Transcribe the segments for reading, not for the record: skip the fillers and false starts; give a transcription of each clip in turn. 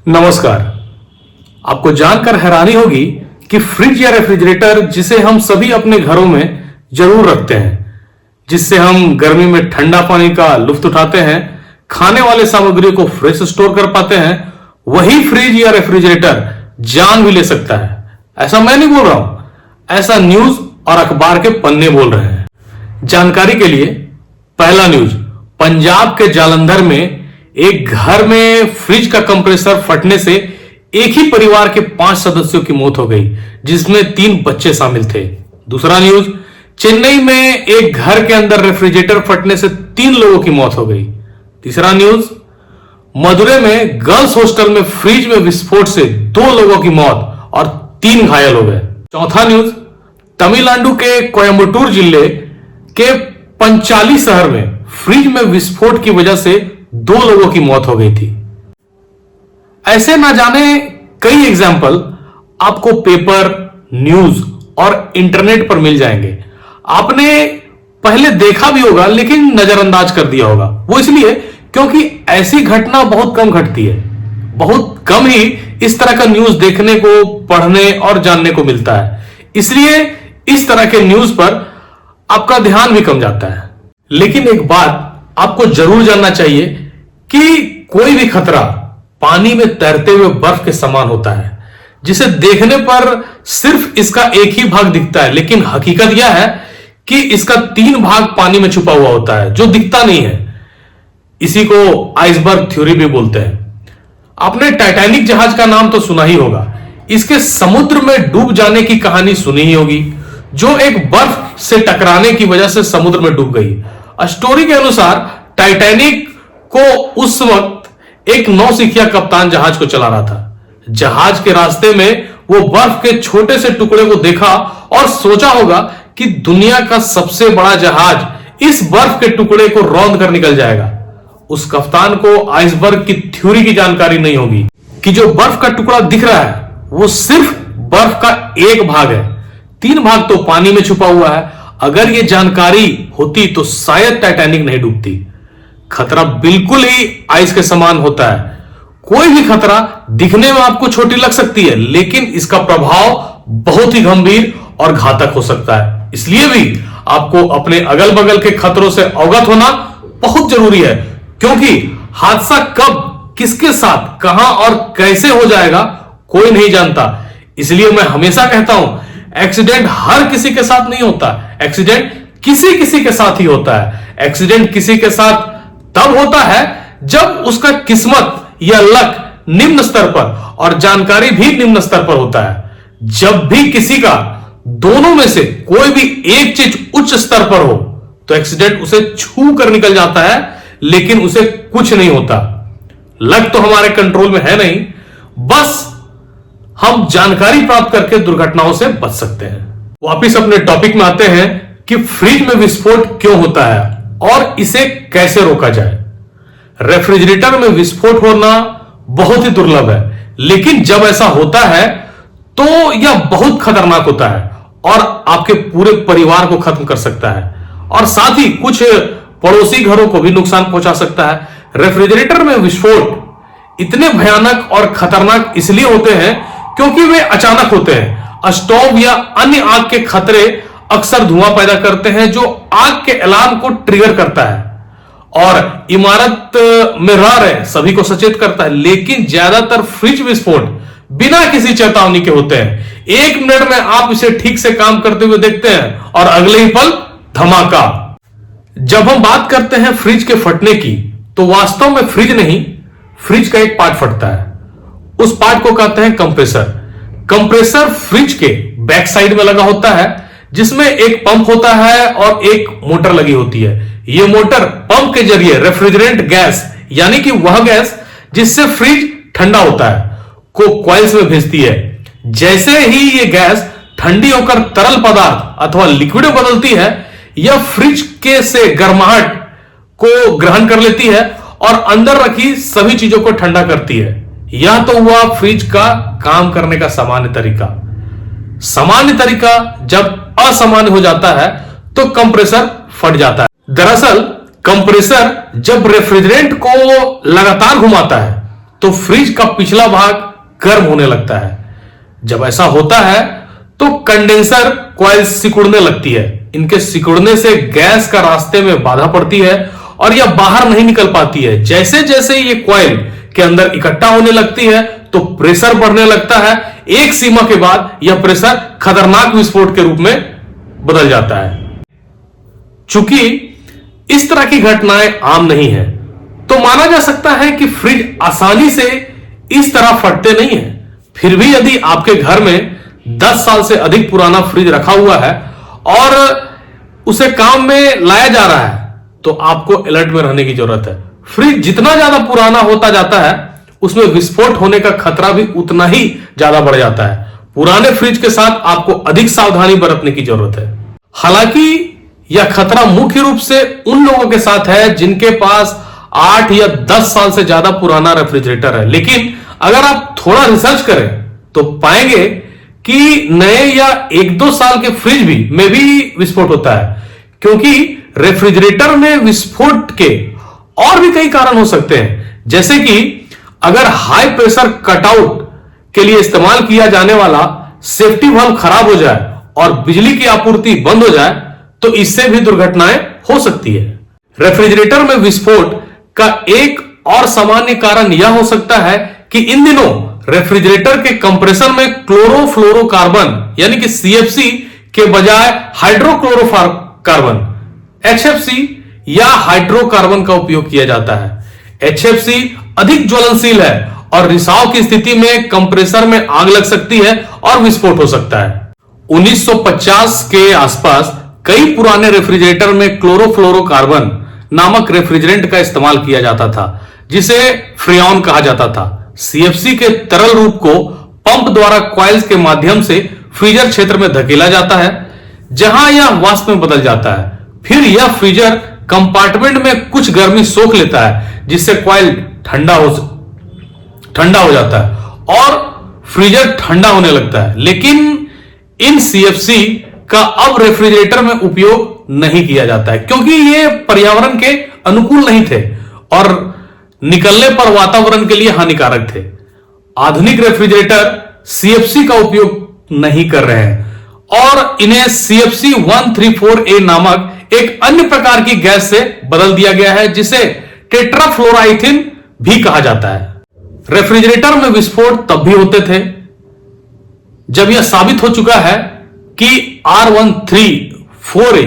नमस्कार। आपको जानकर हैरानी होगी कि फ्रिज या रेफ्रिजरेटर जिसे हम सभी अपने घरों में जरूर रखते हैं, जिससे हम गर्मी में ठंडा पानी का लुत्फ उठाते हैं, खाने वाले सामग्रियों को फ्रेश स्टोर कर पाते हैं, वही फ्रिज या रेफ्रिजरेटर जान भी ले सकता है। ऐसा मैं नहीं बोल रहा हूं, ऐसा न्यूज और अखबार के पन्ने बोल रहे हैं। जानकारी के लिए पहला न्यूज, पंजाब के जालंधर में एक घर में फ्रिज का कंप्रेसर फटने से एक ही परिवार के 5 सदस्यों की मौत हो गई, जिसमें 3 बच्चे शामिल थे। दूसरा न्यूज, चेन्नई में एक घर के अंदर रेफ्रिजरेटर फटने से 3 लोगों की मौत हो गई। तीसरा न्यूज, मदुरै में गर्ल्स हॉस्टल में फ्रिज में विस्फोट से 2 लोगों की मौत और 3 घायल हो गए। चौथा न्यूज, तमिलनाडु के कोयम्बटूर जिले के पंचाली शहर में फ्रिज में विस्फोट की वजह से 2 लोगों की मौत हो गई थी। ऐसे ना जाने कई एग्जाम्पल आपको पेपर, न्यूज और इंटरनेट पर मिल जाएंगे। आपने पहले देखा भी होगा लेकिन नजरअंदाज कर दिया होगा। वो इसलिए क्योंकि ऐसी घटना बहुत कम घटती है। बहुत कम ही इस तरह का न्यूज देखने को, पढ़ने और जानने को मिलता है। इसलिए इस तरह के न्यूज पर आपका ध्यान भी कम जाता है। लेकिन एक बात आपको जरूर जानना चाहिए कि कोई भी खतरा पानी में तैरते हुए बर्फ के समान होता है, जिसे देखने पर सिर्फ इसका एक ही भाग दिखता है, लेकिन हकीकत यह है कि इसका 3 भाग पानी में छुपा हुआ होता है जो दिखता नहीं है। इसी को आइसबर्ग थ्योरी भी बोलते हैं। आपने टाइटैनिक जहाज का नाम तो सुना ही होगा। इसके समुद्र में डूब जाने की कहानी सुनी ही होगी, जो एक बर्फ से टकराने की वजह से समुद्र में डूब गई। स्टोरी के अनुसार टाइटैनिक को उस वक्त एक नौसिखिया कप्तान जहाज को चला रहा था। जहाज के रास्ते में वो बर्फ के छोटे से टुकड़े को देखा और सोचा होगा कि दुनिया का सबसे बड़ा जहाज इस बर्फ के टुकड़े को रौंद कर निकल जाएगा। उस कप्तान को आइसबर्ग की थ्योरी की जानकारी नहीं होगी कि जो बर्फ का टुकड़ा दिख रहा है वो सिर्फ बर्फ का एक भाग है, 3 भाग तो पानी में छुपा हुआ है। अगर ये जानकारी होती तो शायद टाइटैनिक नहीं डूबती। खतरा बिल्कुल ही आइस के समान होता है। कोई भी खतरा दिखने में आपको छोटी लग सकती है, लेकिन इसका प्रभाव बहुत ही गंभीर और घातक हो सकता है। इसलिए भी आपको अपने अगल बगल के खतरों से अवगत होना बहुत जरूरी है, क्योंकि हादसा कब, किसके साथ, कहां और कैसे हो जाएगा कोई नहीं जानता। इसलिए मैं हमेशा कहता हूं, एक्सीडेंट हर किसी के साथ नहीं होता। एक्सीडेंट किसी किसी के साथ ही होता है। एक्सीडेंट किसी के साथ तब होता है जब उसका किस्मत या लक निम्न स्तर पर और जानकारी भी निम्न स्तर पर होता है। जब भी किसी का दोनों में से कोई भी एक चीज उच्च स्तर पर हो तो एक्सीडेंट उसे छू कर निकल जाता है, लेकिन उसे कुछ नहीं होता। लक तो हमारे कंट्रोल में है नहीं, बस हम जानकारी प्राप्त करके दुर्घटनाओं से बच सकते हैं। वापिस अपने टॉपिक में आते हैं कि फ्रिज में विस्फोट क्यों होता है और इसे कैसे रोका जाए। रेफ्रिजरेटर में विस्फोट होना बहुत ही दुर्लभ है, लेकिन जब ऐसा होता है तो यह बहुत खतरनाक होता है और आपके पूरे परिवार को खत्म कर सकता है और साथ ही कुछ पड़ोसी घरों को भी नुकसान पहुंचा सकता है। रेफ्रिजरेटर में विस्फोट इतने भयानक और खतरनाक इसलिए होते हैं क्योंकि वे अचानक होते हैं। स्टोव या अन्य आग के खतरे अक्सर धुआं पैदा करते हैं, जो आग के अलार्म को ट्रिगर करता है और इमारत में रह रहे सभी को सचेत करता है। लेकिन ज्यादातर फ्रिज विस्फोट बिना किसी चेतावनी के होते हैं। 1 मिनट में आप इसे ठीक से काम करते हुए देखते हैं और अगले ही पल धमाका। जब हम बात करते हैं फ्रिज के फटने की, तो वास्तव में फ्रिज नहीं, फ्रिज का एक पार्ट फटता है। उस पार्ट को कहते हैं कंप्रेसर। कंप्रेसर फ्रिज के बैक साइड में लगा होता है, जिसमें एक पंप होता है और एक मोटर लगी होती है। यह मोटर पंप के जरिए रेफ्रिजरेंट गैस, यानी कि वह गैस जिससे फ्रिज ठंडा होता है, को कॉइल्स में भेजती है। जैसे ही यह गैस ठंडी होकर तरल पदार्थ अथवा लिक्विड में बदलती है, यह फ्रिज के से गर्माहट को ग्रहण कर लेती है और अंदर रखी सभी चीजों को ठंडा करती है। यह तो हुआ फ्रिज का काम करने का सामान्य तरीका। सामान्य तरीका जब असामान्य हो जाता है तो कंप्रेसर फट जाता है। दरअसल कंप्रेसर जब रेफ्रिजरेंट को लगातार घुमाता है तो फ्रिज का पिछला भाग गर्म होने लगता है। जब ऐसा होता है तो कंडेंसर कॉइल सिकुड़ने लगती है। इनके सिकुड़ने से गैस का रास्ते में बाधा पड़ती है और यह बाहर नहीं निकल पाती है। जैसे जैसे ये कॉइल के अंदर इकट्ठा होने लगती है तो प्रेशर बढ़ने लगता है। एक सीमा के बाद यह प्रेशर खतरनाक विस्फोट के रूप में बदल जाता है। चूंकि इस तरह की घटनाएं आम नहीं है, तो माना जा सकता है कि फ्रिज आसानी से इस तरह फटते नहीं है। फिर भी यदि आपके घर में 10 साल से अधिक पुराना फ्रिज रखा हुआ है और उसे काम में लाया जा रहा है, तो आपको अलर्ट में रहने की जरूरत है। फ्रिज जितना ज्यादा पुराना होता जाता है, उसमें विस्फोट होने का खतरा भी उतना ही ज्यादा बढ़ जाता है। पुराने फ्रिज के साथ आपको अधिक सावधानी बरतने की जरूरत है। हालांकि यह खतरा मुख्य रूप से उन लोगों के साथ है जिनके पास 8 या 10 साल से ज्यादा पुराना रेफ्रिजरेटर है। लेकिन अगर आप थोड़ा रिसर्च करें तो पाएंगे कि नए या 1-2 साल के फ्रिज में भी विस्फोट होता है, क्योंकि रेफ्रिजरेटर में विस्फोट के और भी कई कारण हो सकते हैं। जैसे कि अगर हाई प्रेशर कटआउट के लिए इस्तेमाल किया जाने वाला सेफ्टी वाल्व खराब हो जाए और बिजली की आपूर्ति बंद हो जाए तो इससे भी दुर्घटनाएं हो सकती है। रेफ्रिजरेटर में विस्फोट का एक और सामान्य कारण यह हो सकता है कि इन दिनों रेफ्रिजरेटर के कंप्रेसर में क्लोरोफ्लोरोकार्बन यानी कि सीएफसी के बजाय हाइड्रोक्लोरोकार्बन एचएफसी या हाइड्रोकार्बन का उपयोग किया जाता है। एचएफसी अधिक ज्वलनशील है और रिसाव की स्थिति में कंप्रेसर में आग लग सकती है और विस्फोट हो सकता है। 1950 के आसपास कई पुराने रेफ्रिजरेटर में क्लोरोफ्लोरोकार्बन नामक रेफ्रिजरेंट का इस्तेमाल किया जाता था, जिसे फ्रेऑन कहा जाता था। सीएफसी के तरल रूप को पंप द्वारा कॉइल्स के माध्यम से फ्रीजर क्षेत्र में धकेला जाता है, जहां यह वाष्प में बदल जाता है। फिर यह फ्रीजर कंपार्टमेंट में कुछ गर्मी सोख लेता है, जिससे कॉइल ठंडा हो जाता है और फ्रीजर ठंडा होने लगता है। लेकिन इन सीएफसी का अब रेफ्रिजरेटर में उपयोग नहीं किया जाता है, क्योंकि ये पर्यावरण के अनुकूल नहीं थे और निकलने पर वातावरण के लिए हानिकारक थे। आधुनिक रेफ्रिजरेटर सीएफसी का उपयोग नहीं कर रहे हैं और इन्हें सीएफसी 134A नामक एक अन्य प्रकार की गैस से बदल दिया गया है, जिसे टेट्राफ्लोराइथिन भी कहा जाता है। रेफ्रिजरेटर में विस्फोट तब भी होते थे जब यह साबित हो चुका है कि R134A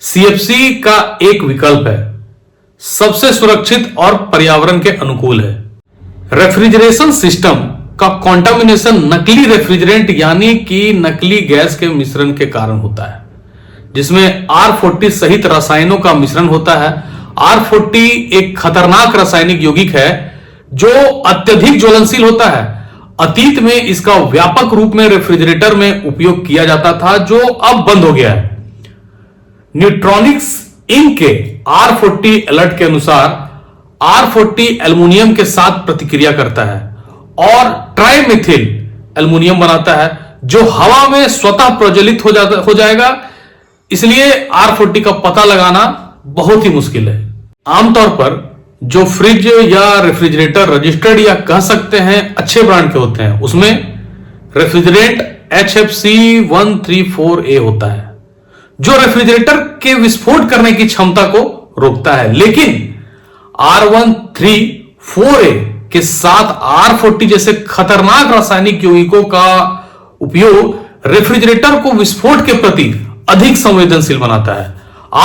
सीएफसी का एक विकल्प है, सबसे सुरक्षित और पर्यावरण के अनुकूल है। रेफ्रिजरेशन सिस्टम का कॉन्टामिनेशन नकली रेफ्रिजरेंट यानी कि नकली गैस के मिश्रण के कारण होता है, जिसमें R40 सहित रसायनों का मिश्रण होता है। R40 एक खतरनाक रासायनिक यौगिक है जो अत्यधिक ज्वलनशील होता है। अतीत में इसका व्यापक रूप में रेफ्रिजरेटर में उपयोग किया जाता था, जो अब बंद हो गया है। न्यूट्रॉनिक्स इंक के R40 अलर्ट के अनुसार R40 एल्युमिनियम के साथ प्रतिक्रिया करता है और ट्राइमेथिल एल्युमिनियम बनाता है, जो हवा में स्वतः प्रज्वलित हो जाएगा। इसलिए R40 का पता लगाना बहुत ही मुश्किल है। आमतौर पर जो फ्रिज या रेफ्रिजरेटर रजिस्टर्ड या कह सकते हैं अच्छे ब्रांड के होते हैं, उसमें रेफ्रिजरेंट HFC 134A होता है, जो रेफ्रिजरेटर के विस्फोट करने की क्षमता को रोकता है। लेकिन R134A के साथ R40 जैसे खतरनाक रासायनिक यौगिकों का उपयोग रेफ्रिजरेटर को विस्फोट के प्रति अधिक संवेदनशील बनाता है।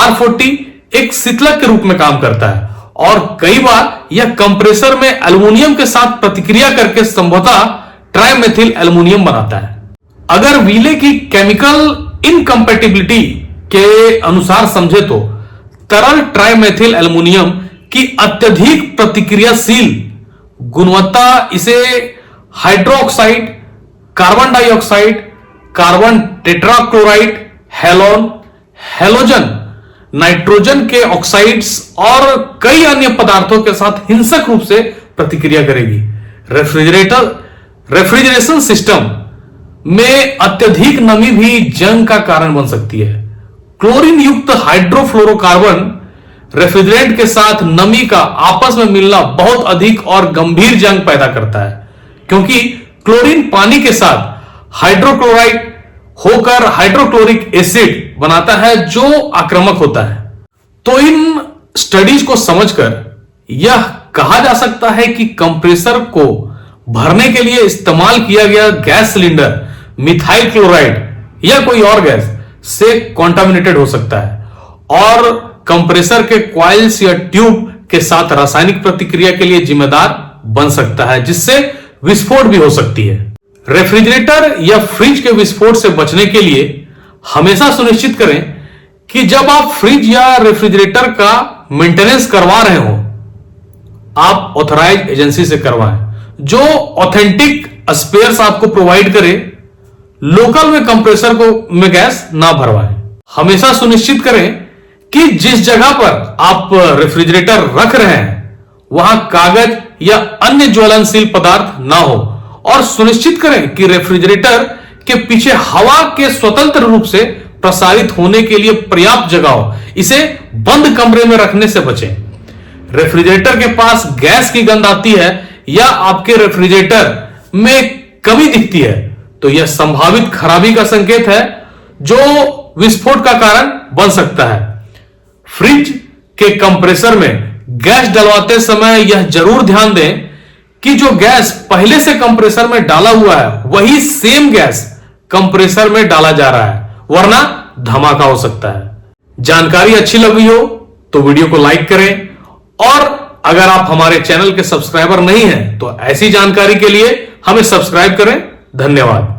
R40 एक शीतलक के रूप में काम करता है और कई बार यह कंप्रेसर में एल्युमिनियम के साथ प्रतिक्रिया करके संभवतः ट्राइमेथिल एल्युमिनियम बनाता है। अगर विले की केमिकल इनकम्पैटिबिलिटी के अनुसार समझे तो तरल ट्राइमेथिल एल्युमिनियम की अत्यधिक प्रतिक्रियाशील गुणवत्ता इसे hydroxide, carbon dioxide, carbon tetrachloride, halon, halogen, nitrogen के ऑक्साइड्स और कई अन्य पदार्थों के साथ हिंसक रूप से प्रतिक्रिया करेगी। रेफ्रिजरेशन सिस्टम में अत्यधिक नमी भी जंग का कारण बन सकती है। क्लोरीन युक्त हाइड्रोफ्लोरोकार्बन रेफ्रिजरेंट के साथ नमी का आपस में मिलना बहुत अधिक और गंभीर जंग पैदा करता है, क्योंकि क्लोरीन पानी के साथ हाइड्रोक्लोराइड होकर हाइड्रोक्लोरिक एसिड बनाता है जो आक्रामक होता है। तो इन स्टडीज को समझकर यह कहा जा सकता है कि कंप्रेसर को भरने के लिए इस्तेमाल किया गया गैस सिलेंडर मिथाइल क्लोराइड या कोई और गैस से कॉन्टामिनेटेड हो सकता है और कंप्रेसर के कॉइल्स या ट्यूब के साथ रासायनिक प्रतिक्रिया के लिए जिम्मेदार बन सकता है, जिससे विस्फोट भी हो सकती है। रेफ्रिजरेटर या फ्रिज के विस्फोट से बचने के लिए हमेशा सुनिश्चित करें कि जब आप फ्रिज या रेफ्रिजरेटर का मेंटेनेंस करवा रहे हो, आप ऑथराइज्ड एजेंसी से करवाएं जो ऑथेंटिक स्पेयर्स आपको प्रोवाइड करे। लोकल में कंप्रेसर को में गैस ना भरवाएं। हमेशा सुनिश्चित करें कि जिस जगह पर आप रेफ्रिजरेटर रख रहे हैं वहां कागज या अन्य ज्वलनशील पदार्थ ना हो और सुनिश्चित करें कि रेफ्रिजरेटर के पीछे हवा के स्वतंत्र रूप से प्रसारित होने के लिए पर्याप्त जगह हो। इसे बंद कमरे में रखने से बचें। रेफ्रिजरेटर के पास गैस की गंध आती है या आपके रेफ्रिजरेटर में कमी दिखती है तो यह संभावित खराबी का संकेत है जो विस्फोट का कारण बन सकता है। फ्रिज के कंप्रेसर में गैस डलवाते समय यह जरूर ध्यान दें कि जो गैस पहले से कंप्रेसर में डाला हुआ है वही सेम गैस कंप्रेसर में डाला जा रहा है, वरना धमाका हो सकता है। जानकारी अच्छी लगी हो तो वीडियो को लाइक करें और अगर आप हमारे चैनल के सब्सक्राइबर नहीं हैं तो ऐसी जानकारी के लिए हमें सब्सक्राइब करें। धन्यवाद।